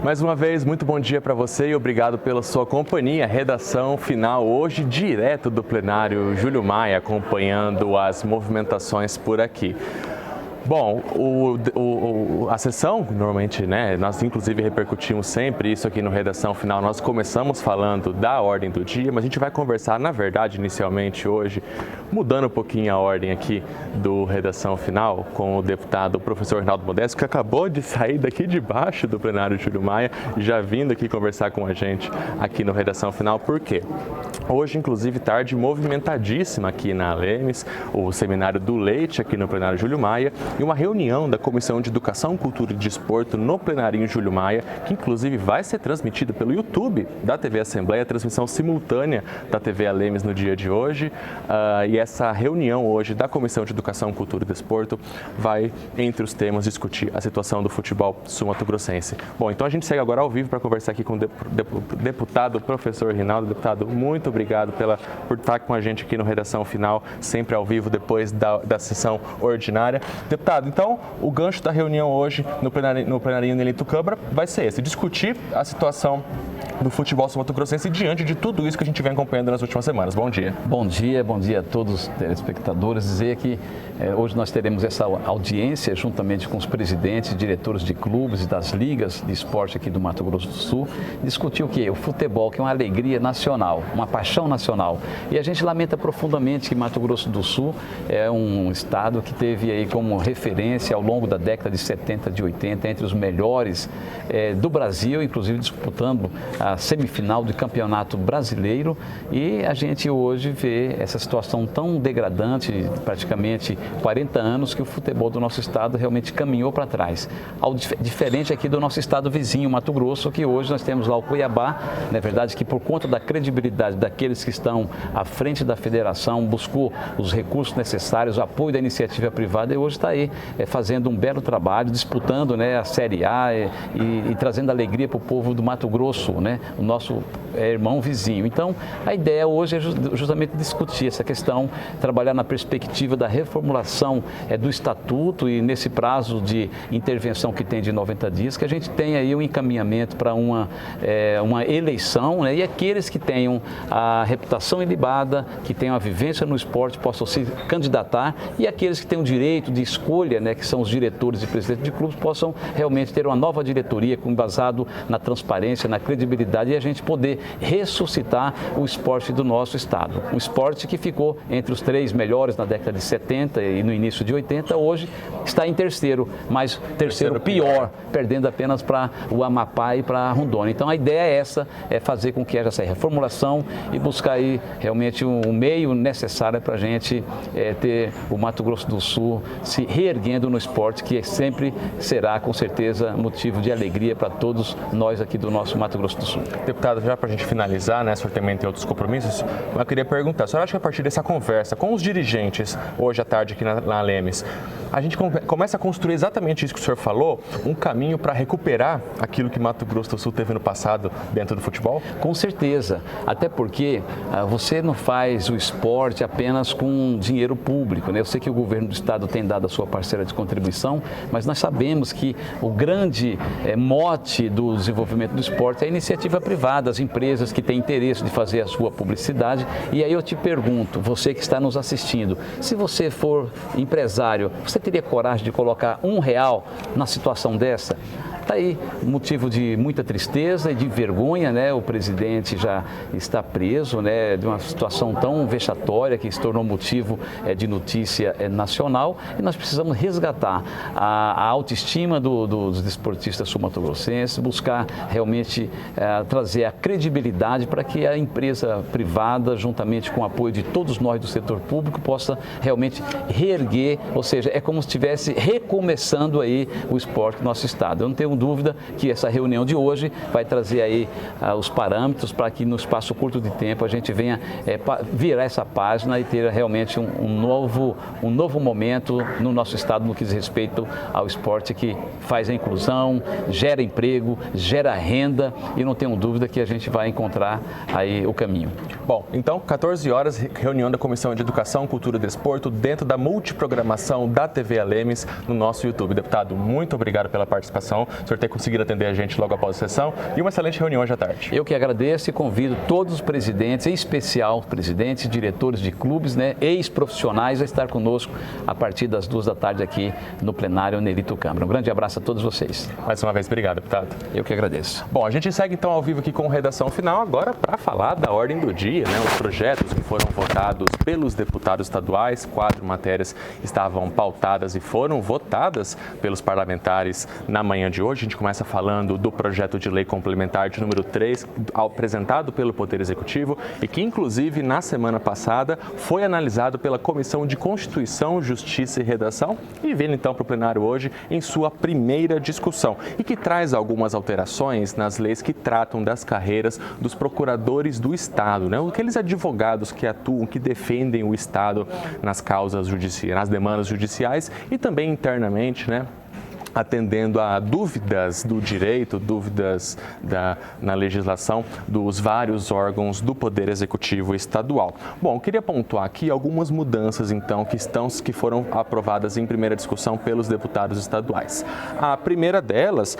Mais uma vez, muito bom dia para você e obrigado pela sua companhia. Redação final hoje, direto do plenário Júlio Maia, acompanhando as movimentações por aqui. Bom, a sessão, normalmente, né, nós inclusive repercutimos sempre isso aqui no Redação Final, nós começamos falando da ordem do dia, mas a gente vai conversar, na verdade, inicialmente hoje, mudando um pouquinho a ordem aqui do Redação Final, com o deputado professor Rinaldo Modesto, que acabou de sair daqui de baixo do plenário Júlio Maia, já vindo aqui conversar com a gente aqui no Redação Final. Por quê? Hoje, inclusive, tarde movimentadíssima aqui na Lemes, o seminário do Leite aqui no plenário Júlio Maia, e uma reunião da Comissão de Educação, Cultura e Desporto no plenarinho Júlio Maia, que inclusive vai ser transmitida pelo YouTube da TV Assembleia, transmissão simultânea da TV Alemes no dia de hoje. E essa reunião hoje da Comissão de Educação, Cultura e Desporto vai, entre os temas, discutir a situação do futebol sul-mato-grossense. Bom, então a gente segue agora ao vivo para conversar aqui com o deputado professor Rinaldo. Deputado, muito obrigado por estar com a gente aqui no Redação Final, sempre ao vivo, depois da sessão ordinária. Deputado, então, o gancho da reunião hoje no plenarinho Nelito Câmara vai ser esse, discutir a situação do futebol sul-mato-grossense diante de tudo isso que a gente vem acompanhando nas últimas semanas. Bom dia. Bom dia a todos os telespectadores. Dizer que hoje nós teremos essa audiência juntamente com os presidentes e diretores de clubes e das ligas de esporte aqui do Mato Grosso do Sul, discutir o quê? O futebol, que é uma alegria nacional, uma paixão nacional. E a gente lamenta profundamente que Mato Grosso do Sul é um estado que teve aí como referência ao longo da década de 70, de 80, entre os melhores do Brasil, inclusive disputando a semifinal do Campeonato Brasileiro, e a gente hoje vê essa situação tão degradante, praticamente 40 anos que o futebol do nosso estado realmente caminhou para trás. Diferente aqui do nosso estado vizinho, Mato Grosso, que hoje nós temos lá o Cuiabá, na verdade que por conta da credibilidade daqueles que estão à frente da federação, buscou os recursos necessários, o apoio da iniciativa privada, e hoje está aí fazendo um belo trabalho, disputando, né, a Série A e trazendo alegria para o povo do Mato Grosso, né, o nosso irmão vizinho. Então, a ideia hoje é justamente discutir essa questão, trabalhar na perspectiva da reformulação do estatuto e nesse prazo de intervenção que tem de 90 dias, que a gente tenha aí um encaminhamento para uma eleição, né, e aqueles que tenham a reputação ilibada, que tenham a vivência no esporte, possam se candidatar, e aqueles que têm o direito de escolha, né, que são os diretores e presidentes de clubes, possam realmente ter uma nova diretoria embasado na transparência, na credibilidade, e a gente poder ressuscitar o esporte do nosso estado. Um esporte que ficou entre os 3 melhores na década de 70 e no início de 80, hoje está em terceiro, mas terceiro pior, perdendo apenas para o Amapá e para Rondônia. Então a ideia é essa, é fazer com que haja essa reformulação e buscar aí realmente um meio necessário para a gente ter o Mato Grosso do Sul se reerguendo no esporte, que sempre será com certeza motivo de alegria para todos nós aqui do nosso Mato Grosso do Sul. Deputado, já para a gente finalizar, né, o senhor também tem outros compromissos, eu queria perguntar, o senhor acha que a partir dessa conversa com os dirigentes, hoje à tarde aqui na Lemes, a gente começa a construir exatamente isso que o senhor falou, um caminho para recuperar aquilo que Mato Grosso do Sul teve no passado dentro do futebol? Com certeza, até porque você não faz o esporte apenas com dinheiro público, né? Eu sei que o governo do estado tem dado a sua parcela de contribuição, mas nós sabemos que o grande mote do desenvolvimento do esporte é a iniciativa privada, as empresas que têm interesse de fazer a sua publicidade. E aí eu te pergunto, você que está nos assistindo, se você for empresário, você teria coragem de colocar R$1 na situação dessa? Está aí motivo de muita tristeza e de vergonha, né? O presidente já está preso, né, de uma situação tão vexatória que se tornou motivo de notícia nacional, e nós precisamos resgatar a autoestima dos desportistas sul-mato-grossenses, buscar realmente trazer a credibilidade para que a empresa privada, juntamente com o apoio de todos nós do setor público, possa realmente reerguer, ou seja, é como se estivesse recomeçando aí o esporte do nosso estado. Eu não tenho dúvida que essa reunião de hoje vai trazer aí os parâmetros para que no espaço curto de tempo a gente venha virar essa página e ter realmente um novo momento no nosso estado no que diz respeito ao esporte, que faz a inclusão, gera emprego, gera renda, e não tenho dúvida que a gente vai encontrar aí o caminho. Bom, então 14 horas, reunião da Comissão de Educação, Cultura e Desporto dentro da multiprogramação da TV Alemes no nosso YouTube. Deputado, muito obrigado pela participação. o senhor ter conseguido atender a gente logo após a sessão e uma excelente reunião hoje à tarde. Eu que agradeço e convido todos os presidentes, em especial presidentes, diretores de clubes, né, ex-profissionais, a estar conosco a partir das 2 da tarde aqui no plenário Nelito Câmara. Um grande abraço a todos vocês. Mais uma vez, obrigado, deputado. Eu que agradeço. Bom, a gente segue então ao vivo aqui com redação final agora para falar da ordem do dia, né? Os projetos que foram votados pelos deputados estaduais, 4 matérias estavam pautadas e foram votadas pelos parlamentares na manhã de hoje. A gente começa falando do projeto de lei complementar de número 3, apresentado pelo Poder Executivo e que, inclusive, na semana passada foi analisado pela Comissão de Constituição, Justiça e Redação e vindo então para o plenário hoje em sua primeira discussão e que traz algumas alterações nas leis que tratam das carreiras dos procuradores do Estado, né? Aqueles advogados que atuam, que defendem o Estado nas causas judiciais, nas demandas judiciais e também internamente, né? Atendendo a dúvidas do direito, dúvidas na legislação dos vários órgãos do Poder Executivo Estadual. Bom, eu queria pontuar aqui algumas mudanças, então, que foram aprovadas em primeira discussão pelos deputados estaduais. A primeira delas,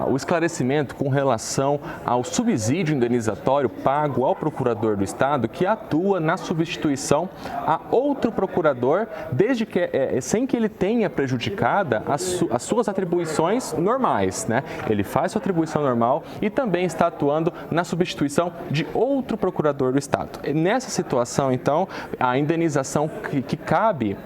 o esclarecimento com relação ao subsídio indenizatório pago ao procurador do Estado que atua na substituição a outro procurador, desde que, sem que ele tenha prejudicada as suas atribuições normais, né? Ele faz sua atribuição normal e também está atuando na substituição de outro procurador do Estado. Nessa situação, então, a indenização que cabe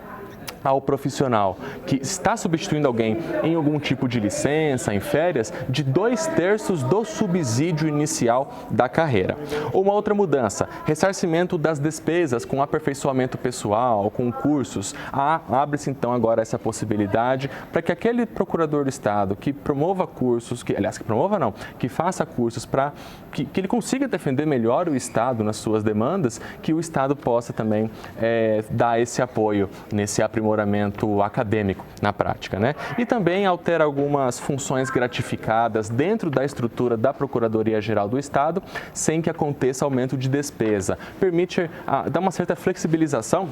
ao profissional que está substituindo alguém em algum tipo de licença, em férias, de 2/3 do subsídio inicial da carreira. Uma outra mudança, ressarcimento das despesas com aperfeiçoamento pessoal, com cursos. Abre-se então agora essa possibilidade para que aquele procurador do Estado que promova cursos, que faça cursos para que ele consiga defender melhor o Estado nas suas demandas, que o Estado possa também dar esse apoio nesse aprimoramento acadêmico na prática, né? E também altera algumas funções gratificadas dentro da estrutura da Procuradoria-Geral do Estado, sem que aconteça aumento de despesa. Permite dar uma certa flexibilização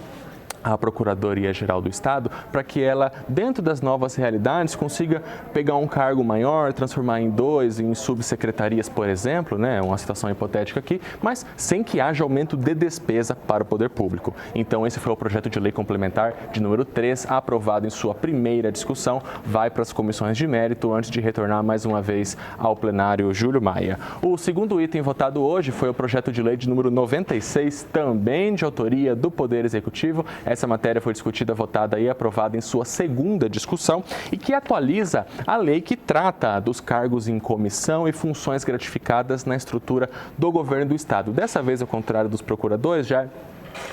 à Procuradoria-Geral do Estado, para que ela, dentro das novas realidades, consiga pegar um cargo maior, transformar em 2, em subsecretarias, por exemplo, né? Uma situação hipotética aqui, mas sem que haja aumento de despesa para o poder público. Então, esse foi o projeto de lei complementar de número 3, aprovado em sua primeira discussão, vai para as comissões de mérito antes de retornar mais uma vez ao plenário Júlio Maia. O segundo item votado hoje foi o projeto de lei de número 96, também de autoria do Poder Executivo. Essa matéria foi discutida, votada e aprovada em sua segunda discussão e que atualiza a lei que trata dos cargos em comissão e funções gratificadas na estrutura do governo do Estado. Dessa vez, ao contrário dos procuradores, já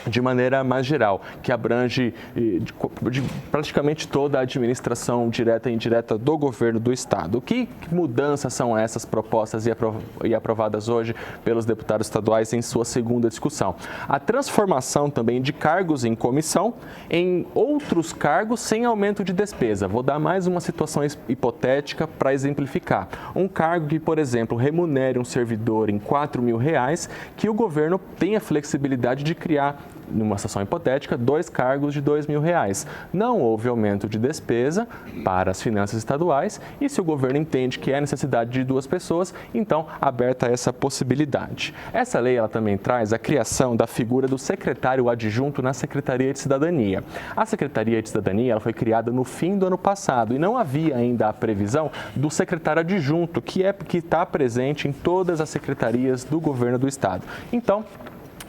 de maneira mais geral, que abrange de praticamente toda a administração direta e indireta do governo do Estado. Que mudanças são essas propostas e aprovadas hoje pelos deputados estaduais em sua segunda discussão? A transformação também de cargos em comissão em outros cargos sem aumento de despesa. Vou dar mais uma situação hipotética para exemplificar. Um cargo que, por exemplo, remunere um servidor em R$4.000, que o governo tenha flexibilidade de criar, numa situação hipotética, 2 cargos de R$2.000. Não houve aumento de despesa para as finanças estaduais e se o governo entende que é necessidade de 2 pessoas, então aberta essa possibilidade. Essa lei ela também traz a criação da figura do secretário adjunto na Secretaria de Cidadania. A Secretaria de Cidadania ela foi criada no fim do ano passado e não havia ainda a previsão do secretário adjunto, que está presente em todas as secretarias do governo do Estado. Então,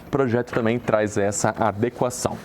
o projeto também traz essa adequação.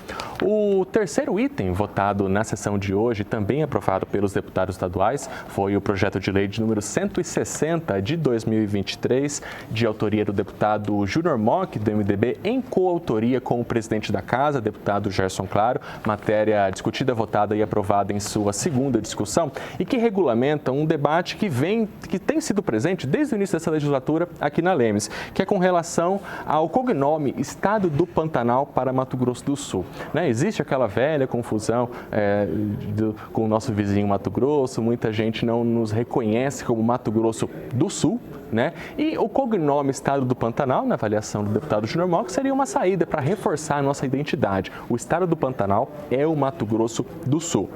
O terceiro item votado na sessão de hoje, também aprovado pelos deputados estaduais, foi o projeto de lei de número 160 de 2023, de autoria do deputado Júnior Mock, do MDB, em coautoria com o presidente da Casa, deputado Gerson Claro, matéria discutida, votada e aprovada em sua segunda discussão e que regulamenta um debate que tem sido presente desde o início dessa legislatura aqui na Lemes, que é com relação ao cognome Estado do Pantanal para Mato Grosso do Sul, né? Existe aquela velha confusão com o nosso vizinho Mato Grosso, muita gente não nos reconhece como Mato Grosso do Sul, né? E o cognome Estado do Pantanal, na avaliação do deputado Júnior Mock, seria uma saída para reforçar a nossa identidade. O Estado do Pantanal é o Mato Grosso do Sul.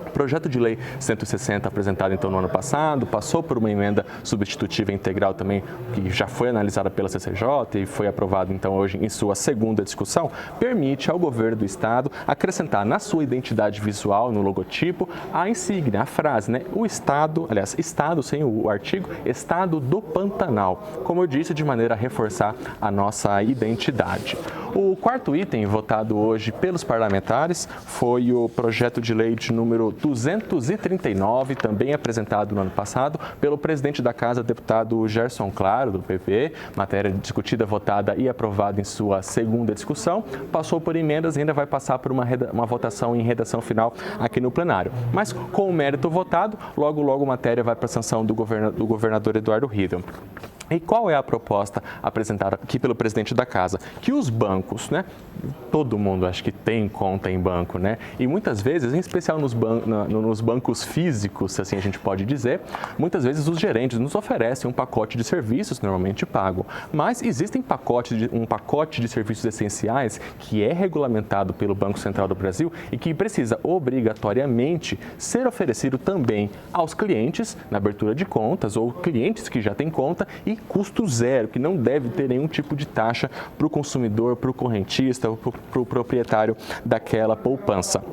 O projeto de lei 160 apresentado então no ano passado, passou por uma emenda substitutiva integral também, que já foi analisada pela CCJ e foi aprovado então hoje em sua segunda discussão, permite ao governo do estado acrescentar na sua identidade visual, no logotipo, a insígnia, a frase, né? O estado, aliás, estado sem o artigo, estado do Pantanal, como eu disse, de maneira a reforçar a nossa identidade. O quarto item votado hoje pelos parlamentares foi o projeto de lei de número 239, também apresentado no ano passado pelo presidente da Casa, deputado Gerson Claro, do PP, matéria discutida, votada e aprovada em sua segunda discussão, passou por emendas e ainda vai passar por uma votação em redação final aqui no plenário. Mas com o mérito votado, logo a matéria vai para a sanção do governador Eduardo Riedel. E qual é a proposta apresentada aqui pelo presidente da Casa? Que os bancos, né? Todo mundo acho que tem conta em banco, né? E muitas vezes, em especial nos bancos físicos, se assim a gente pode dizer, muitas vezes os gerentes nos oferecem um pacote de serviços normalmente pago. Mas existem um pacote de serviços essenciais que é regulamentado pelo Banco Central do Brasil e que precisa obrigatoriamente ser oferecido também aos clientes na abertura de contas ou clientes que já têm conta e custo zero, que não deve ter nenhum tipo de taxa para o consumidor, para o correntista ou para o proprietário daquela poupança.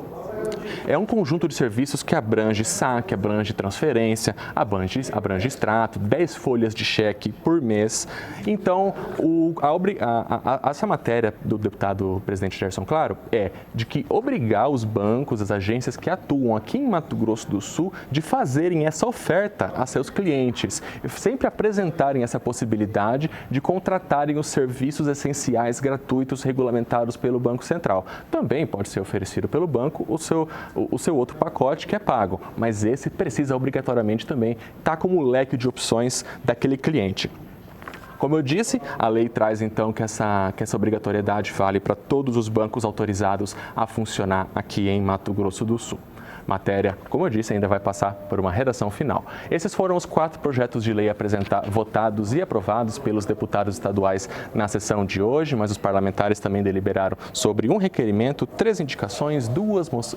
É um conjunto de serviços que abrange saque, abrange transferência, abrange extrato, 10 folhas de cheque por mês. Então, essa matéria do deputado presidente Gerson Claro é de que obrigar os bancos, as agências que atuam aqui em Mato Grosso do Sul, de fazerem essa oferta a seus clientes, sempre apresentarem essa possibilidade de contratarem os serviços essenciais gratuitos regulamentados pelo Banco Central. Também pode ser oferecido pelo banco o seu outro pacote que é pago, mas esse precisa obrigatoriamente também estar como leque de opções daquele cliente. Como eu disse, a lei traz então que essa obrigatoriedade vale para todos os bancos autorizados a funcionar aqui em Mato Grosso do Sul. Matéria, como eu disse, ainda vai passar por uma redação final. Esses foram os 4 projetos de lei votados e aprovados pelos deputados estaduais na sessão de hoje, mas os parlamentares também deliberaram sobre um requerimento, 3 indicações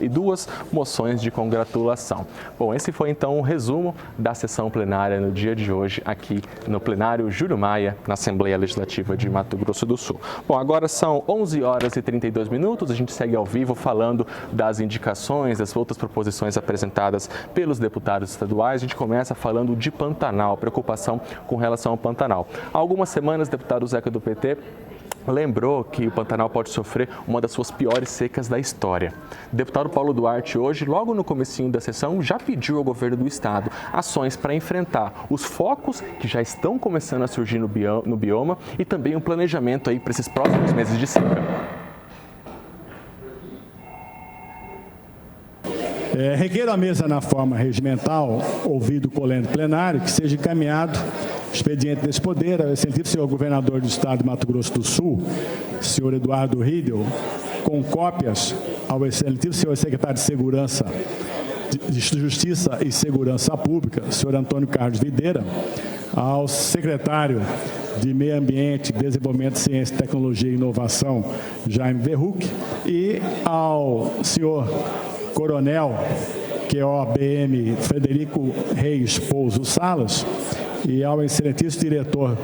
e duas moções de congratulação. Bom, esse foi então um resumo da sessão plenária no dia de hoje aqui no plenário Júlio Maia, na Assembleia Legislativa de Mato Grosso do Sul. Bom, agora são 11 horas e 32 minutos, a gente segue ao vivo falando das indicações, das outras proposições apresentadas pelos deputados estaduais. A gente começa falando de Pantanal, preocupação com relação ao Pantanal. Há algumas semanas, o deputado Zeca do PT lembrou que o Pantanal pode sofrer uma das suas piores secas da história. O deputado Paulo Duarte hoje, logo no comecinho da sessão, já pediu ao governo do estado ações para enfrentar os focos que já estão começando a surgir no bioma e também um planejamento aí para esses próximos meses de seca. Requeiro à mesa na forma regimental, ouvido o colégio plenário, que seja encaminhado expediente desse poder ao excelentíssimo senhor governador do estado de Mato Grosso do Sul, senhor Eduardo Riedel, com cópias ao excelentíssimo senhor secretário de Segurança, de Justiça e Segurança Pública, senhor Antônio Carlos Videira, ao secretário de Meio Ambiente, Desenvolvimento, Ciência, Tecnologia e Inovação, Jaime Verruc, e ao senhor Coronel QOBM Frederico Reis Pouso Salas e ao excelentíssimo diretor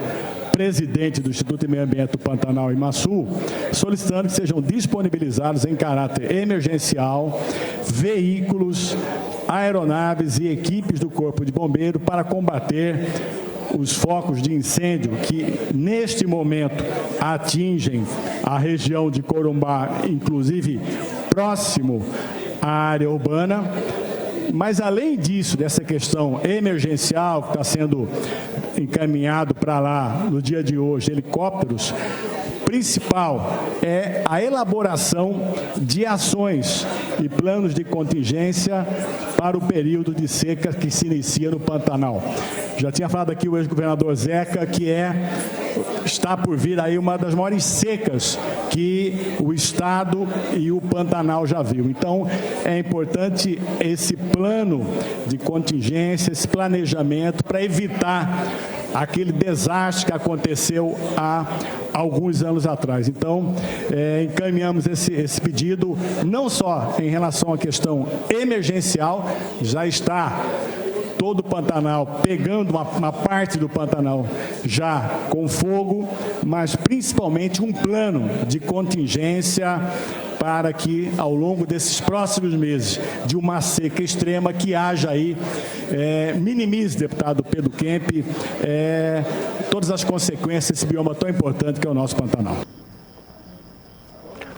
presidente do Instituto de Meio Ambiente do Pantanal Imaçu, solicitando que sejam disponibilizados em caráter emergencial veículos, aeronaves e equipes do Corpo de Bombeiro para combater os focos de incêndio que, neste momento, atingem a região de Corumbá, inclusive próximo à área urbana. Mas, além disso, dessa questão emergencial que está sendo encaminhado para lá no dia de hoje, helicópteros, principal é a elaboração de ações e planos de contingência para o período de seca que se inicia no Pantanal. Já tinha falado aqui o ex-governador Zeca, que está por vir aí uma das maiores secas que o Estado e o Pantanal já viu. Então, é importante esse plano de contingência, esse planejamento para evitar aquele desastre que aconteceu há alguns anos atrás. Então, encaminhamos esse pedido, não só em relação à questão emergencial, já está todo o Pantanal, pegando uma parte do Pantanal já com fogo, mas principalmente um plano de contingência para que, ao longo desses próximos meses de uma seca extrema, que haja aí, minimize, deputado Pedro Kemp, todas as consequências desse bioma tão importante que é o nosso Pantanal.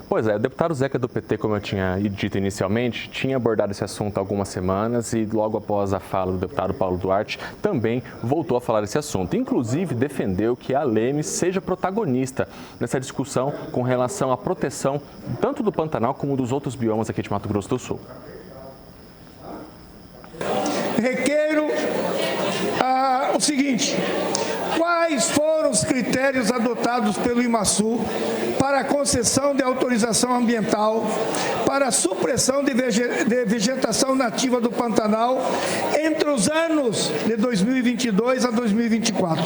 Pois é, o deputado Zeca do PT, como eu tinha dito inicialmente, tinha abordado esse assunto há algumas semanas e logo após a fala do deputado Paulo Duarte, também voltou a falar desse assunto. Inclusive, defendeu que a Leme seja protagonista nessa discussão com relação à proteção tanto do Pantanal como dos outros biomas aqui de Mato Grosso do Sul. Requeiro o seguinte: quais foram os critérios adotados pelo IMASU para a concessão de autorização ambiental para a supressão de vegetação nativa do Pantanal entre os anos de 2022 a 2024?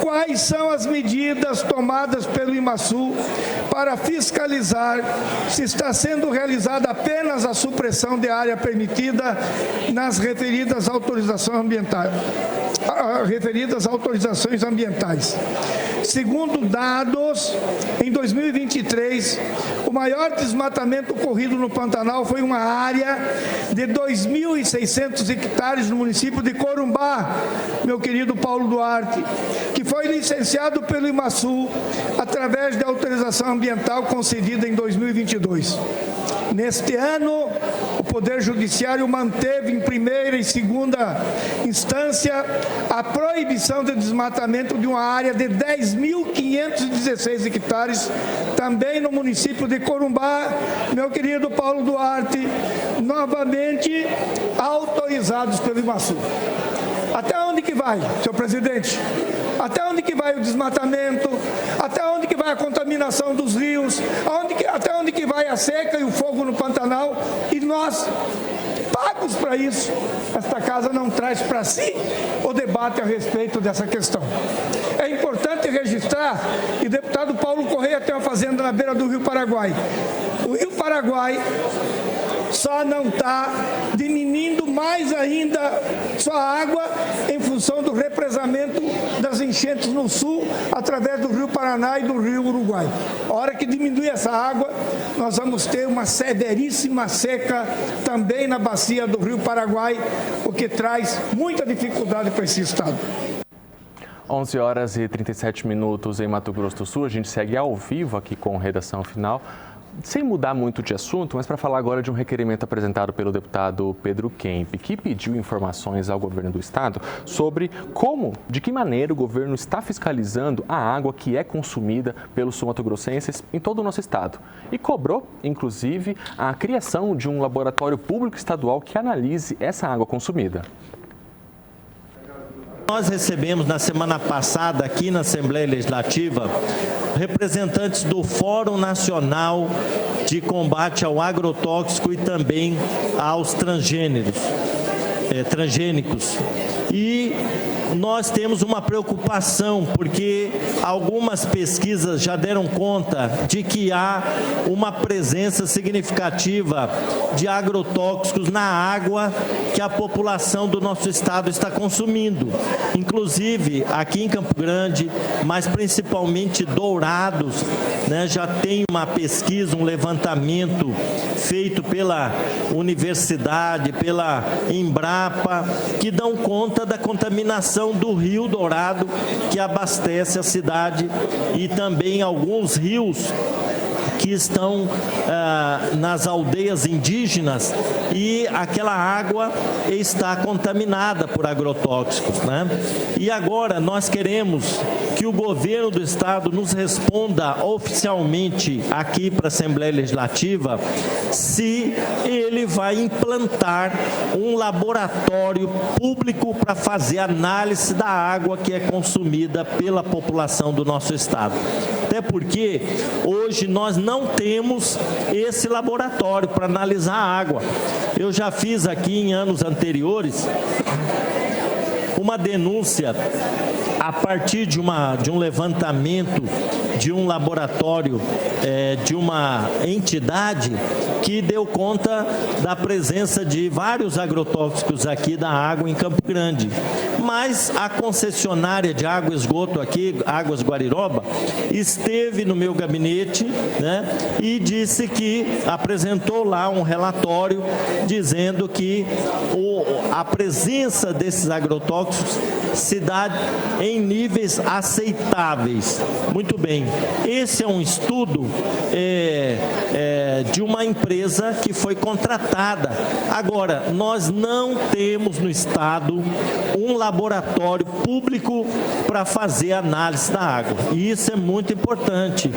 Quais são as medidas tomadas pelo IMASU para fiscalizar se está sendo realizada apenas a supressão de área permitida nas referidas autorizações ambientais? Segundo dados, em 2023, o maior desmatamento ocorrido no Pantanal foi uma área de 2.600 hectares no município de Corumbá, meu querido Paulo Duarte, que foi licenciado pelo IMASU através da autorização ambiental concedida em 2022. Neste ano, o Poder Judiciário manteve em primeira e segunda instância a proibição de desmatamento de uma área de 10.516 hectares, também no município de Corumbá, meu querido Paulo Duarte, novamente autorizados pelo IMASU. Até onde que vai, senhor presidente? Até onde que vai o desmatamento? Até onde que vai a contaminação dos rios? Até onde que vai a seca e o fogo no Pantanal? E nós, pagos para isso, esta casa não traz para si o debate a respeito dessa questão. É importante registrar que o deputado Paulo Correia tem uma fazenda na beira do Rio Paraguai. O Rio Paraguai só não está diminuindo mais ainda sua água em função do represamento das enchentes no sul, através do Rio Paraná e do Rio Uruguai. A hora que diminui essa água, nós vamos ter uma severíssima seca também na bacia do Rio Paraguai, o que traz muita dificuldade para esse estado. 11 horas e 37 minutos em Mato Grosso do Sul. A gente segue ao vivo aqui com Redação Final. Sem mudar muito de assunto, mas para falar agora de um requerimento apresentado pelo deputado Pedro Kemp, que pediu informações ao governo do estado sobre de que maneira o governo está fiscalizando a água que é consumida pelos sul-mato-grossenses em todo o nosso estado. E cobrou, inclusive, a criação de um laboratório público estadual que analise essa água consumida. Nós recebemos na semana passada aqui na Assembleia Legislativa representantes do Fórum Nacional de Combate ao Agrotóxico e também aos transgênicos. E nós temos uma preocupação, porque algumas pesquisas já deram conta de que há uma presença significativa de agrotóxicos na água que a população do nosso estado está consumindo. Inclusive, aqui em Campo Grande, mas principalmente Dourados, já tem uma pesquisa, um levantamento feito pela universidade, pela Embrapa, que dão conta da contaminação do Rio Dourado, que abastece a cidade, e também alguns rios que estão nas aldeias indígenas, e aquela água está contaminada por agrotóxicos, E agora nós queremos que o governo do estado nos responda oficialmente aqui para a Assembleia Legislativa se ele vai implantar um laboratório público para fazer análise da água que é consumida pela população do nosso estado. Até porque hoje nós não temos esse laboratório para analisar a água. Eu já fiz aqui em anos anteriores uma denúncia a partir de um levantamento de um laboratório, de uma entidade que deu conta da presença de vários agrotóxicos aqui da água em Campo Grande. Mas a concessionária de água e esgoto aqui, Águas Guariroba, esteve no meu gabinete, né, e disse que apresentou lá um relatório dizendo que a presença desses agrotóxicos se dá em níveis aceitáveis. Muito bem, esse é um estudo de uma empresa que foi contratada. Agora, nós não temos no estado um laboratório público para fazer análise da água, e isso é muito importante.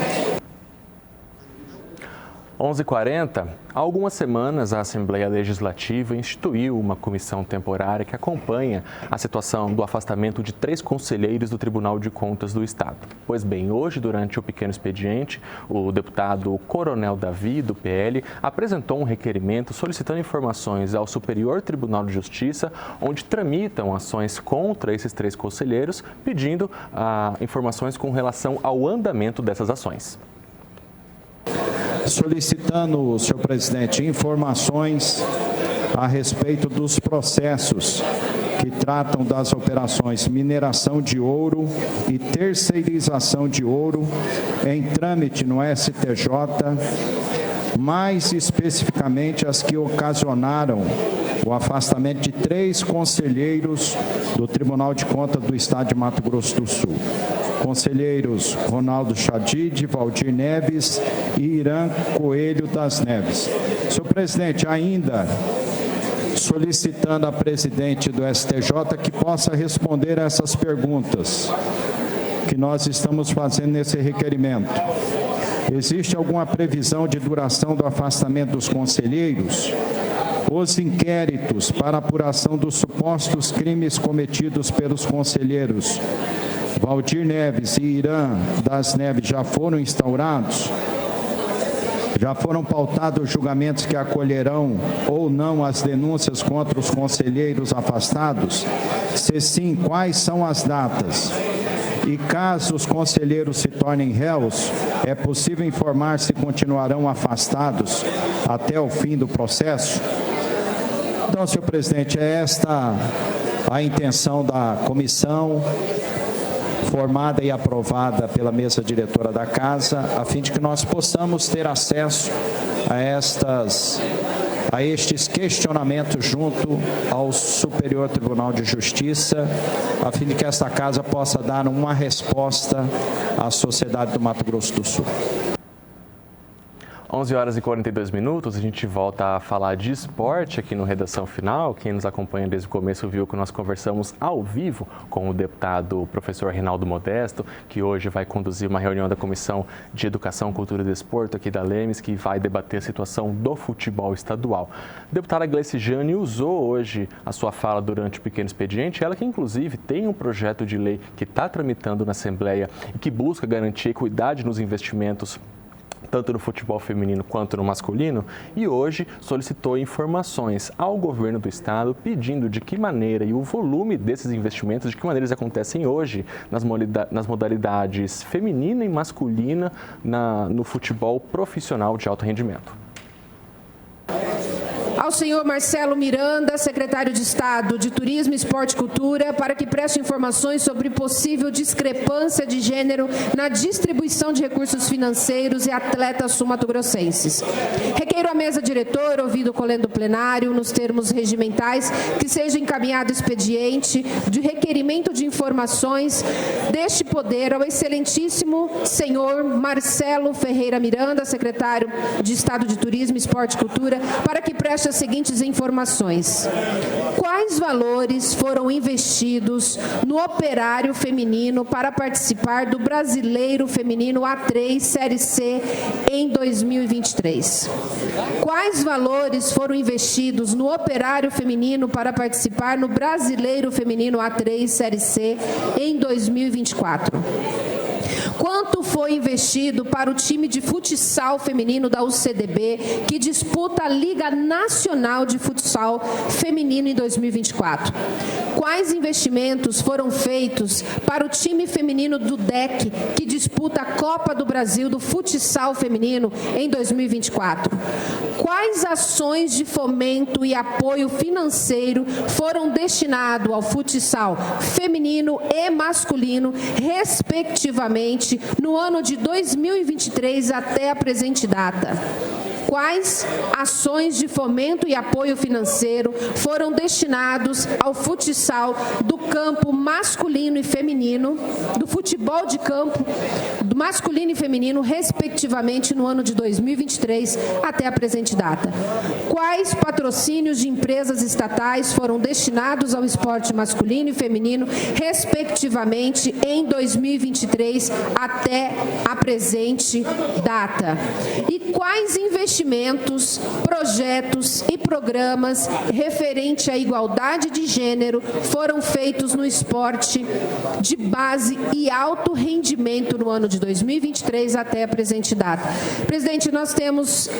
11h40, há algumas semanas a Assembleia Legislativa instituiu uma comissão temporária que acompanha a situação do afastamento de 3 conselheiros do Tribunal de Contas do Estado. Pois bem, hoje, durante o pequeno expediente, o deputado Coronel Davi, do PL, apresentou um requerimento solicitando informações ao Superior Tribunal de Justiça, onde tramitam ações contra esses 3 conselheiros, pedindo informações com relação ao andamento dessas ações. Solicitando, senhor presidente, informações a respeito dos processos que tratam das operações mineração de ouro e terceirização de ouro em trâmite no STJ, mais especificamente as que ocasionaram o afastamento de 3 conselheiros do Tribunal de Contas do Estado de Mato Grosso do Sul. Conselheiros Ronaldo Chadid, Valdir Neves e Irã Coelho das Neves. Senhor presidente, ainda solicitando a presidente do STJ que possa responder a essas perguntas que nós estamos fazendo nesse requerimento. Existe alguma previsão de duração do afastamento dos conselheiros? Os inquéritos para apuração dos supostos crimes cometidos pelos conselheiros Valdir Neves e Irã das Neves já foram instaurados? Já foram pautados julgamentos que acolherão ou não as denúncias contra os conselheiros afastados? Se sim, quais são as datas? E caso os conselheiros se tornem réus, é possível informar se continuarão afastados até o fim do processo? Então, senhor presidente, é esta a intenção da comissão formada e aprovada pela mesa diretora da Casa, a fim de que nós possamos ter acesso a estes questionamentos junto ao Superior Tribunal de Justiça, a fim de que esta Casa possa dar uma resposta à sociedade do Mato Grosso do Sul. 11h42, a gente volta a falar de esporte aqui no Redação Final. Quem nos acompanha desde o começo viu que nós conversamos ao vivo com o deputado professor Reinaldo Modesto, que hoje vai conduzir uma reunião da Comissão de Educação, Cultura e Desporto aqui da Lemes, que vai debater a situação do futebol estadual. A deputada Gleice Jane usou hoje a sua fala durante o pequeno expediente, ela que inclusive tem um projeto de lei que está tramitando na Assembleia e que busca garantir equidade nos investimentos tanto no futebol feminino quanto no masculino, e hoje solicitou informações ao governo do estado pedindo de que maneira e o volume desses investimentos, de que maneira eles acontecem hoje nas modalidades feminina e masculina no futebol profissional de alto rendimento. Ao senhor Marcelo Miranda, secretário de Estado de Turismo, Esporte e Cultura, para que preste informações sobre possível discrepância de gênero na distribuição de recursos financeiros e atletas sul-mato-grossenses. Requeiro à mesa diretora, ouvido o colendo do plenário, nos termos regimentais, que seja encaminhado expediente de requerimento de informações deste poder ao excelentíssimo senhor Marcelo Ferreira Miranda, secretário de Estado de Turismo, Esporte e Cultura, para que preste as seguintes informações. Quais valores foram investidos no operário feminino para participar do Brasileiro Feminino A3 Série C em 2023? Quais valores foram investidos no operário feminino para participar no Brasileiro Feminino A3 Série C em 2024? Quanto foi investido para o time de futsal feminino da UCDB, que disputa a Liga Nacional de Futsal Feminino em 2024? Quais investimentos foram feitos para o time feminino do DEC, que disputa a Copa do Brasil do Futsal Feminino em 2024? Quais ações de fomento e apoio financeiro foram destinados ao futsal feminino e masculino, respectivamente, no ano de 2023 até a presente data? Quais ações de fomento e apoio financeiro foram destinados ao futsal do campo masculino e feminino, do futebol de campo do masculino e feminino, respectivamente, no ano de 2023 até a presente data? Quais patrocínios de empresas estatais foram destinados ao esporte masculino e feminino, respectivamente, em 2023 até a presente data? E quais investimentos, projetos e programas referente à igualdade de gênero foram feitos no esporte de base e alto rendimento no ano de 2023 até a presente data? Presidente, nós temos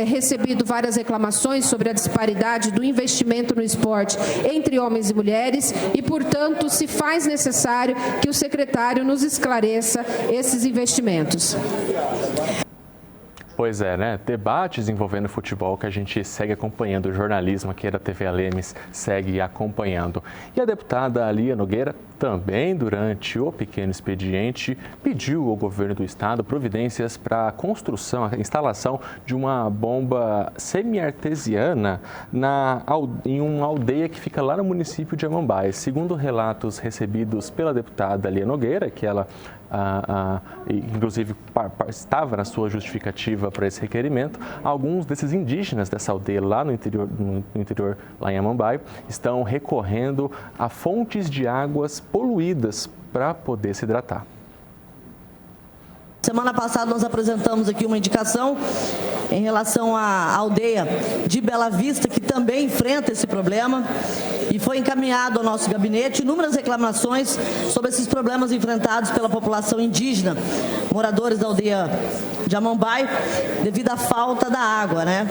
recebido várias reclamações sobre a disparidade do investimento no esporte entre homens e mulheres e, portanto, se faz necessário que o secretário nos esclareça esses investimentos. Pois é, né? Debates envolvendo futebol que a gente segue acompanhando, o jornalismo aqui da TV Alemes segue acompanhando. E a deputada Lia Nogueira, também durante o pequeno expediente, pediu ao governo do estado providências para a construção, a instalação de uma bomba semi-artesiana em uma aldeia que fica lá no município de Amambai. Segundo relatos recebidos pela deputada Lia Nogueira, que ela inclusive estava na sua justificativa para esse requerimento, alguns desses indígenas dessa aldeia lá no interior lá em Amambai, estão recorrendo a fontes de águas poluídas para poder se hidratar. Semana passada nós apresentamos aqui uma indicação em relação à aldeia de Bela Vista, que também enfrenta esse problema, e foi encaminhado ao nosso gabinete inúmeras reclamações sobre esses problemas enfrentados pela população indígena, moradores da aldeia de Amambai, devido à falta da água, né?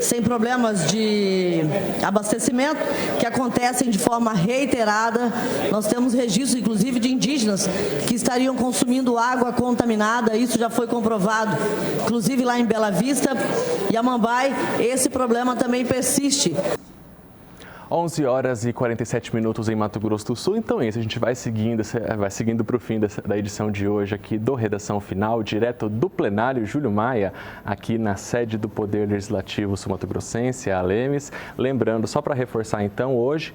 Sem problemas de abastecimento, que acontecem de forma reiterada. Nós temos registros, inclusive, de indígenas que estariam consumindo água contaminada. Isso já foi comprovado, inclusive lá em Bela Vista e Amambai. Esse problema também persiste. 11 horas e 47 minutos em Mato Grosso do Sul. Então é isso, a gente vai seguindo para o fim da edição de hoje aqui do Redação Final, direto do plenário Júlio Maia, aqui na sede do Poder Legislativo Sul-Mato-Grossense, a Alemes. Lembrando, só para reforçar então, hoje,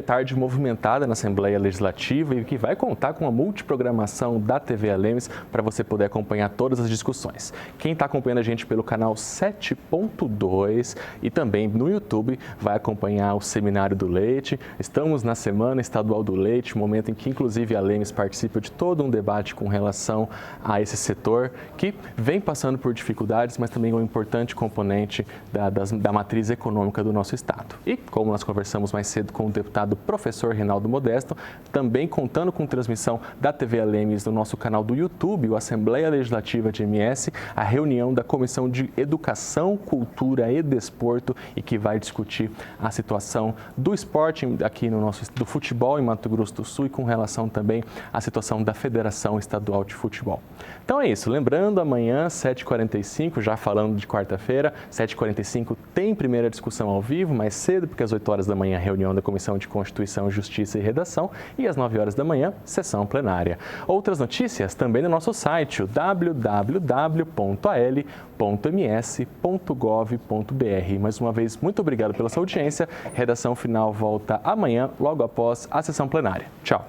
tarde movimentada na Assembleia Legislativa e que vai contar com a multiprogramação da TV Alemes para você poder acompanhar todas as discussões. Quem está acompanhando a gente pelo canal 7.2 e também no YouTube vai acompanhar o Seminário do Leite. Estamos na Semana Estadual do Leite, momento em que inclusive a Alemes participa de todo um debate com relação a esse setor que vem passando por dificuldades, mas também é um importante componente da matriz econômica do nosso estado. E como nós conversamos mais cedo com o deputado professor Reinaldo Modesto, também contando com transmissão da TV Alemes no nosso canal do YouTube, o Assembleia Legislativa de MS, a reunião da Comissão de Educação, Cultura e Desporto e que vai discutir a situação do esporte aqui do futebol em Mato Grosso do Sul e com relação também à situação da Federação Estadual de Futebol. Então é isso, lembrando, amanhã, 7h45, já falando de quarta-feira, 7h45 tem primeira discussão ao vivo, mais cedo, porque às 8 horas da manhã, reunião da Comissão de Constituição, Justiça e Redação e às 9 horas da manhã, sessão plenária. Outras notícias também no nosso site, o www.al.ms.gov.br. Mais uma vez, muito obrigado pela sua audiência. Redação Final volta amanhã, logo após a sessão plenária. Tchau.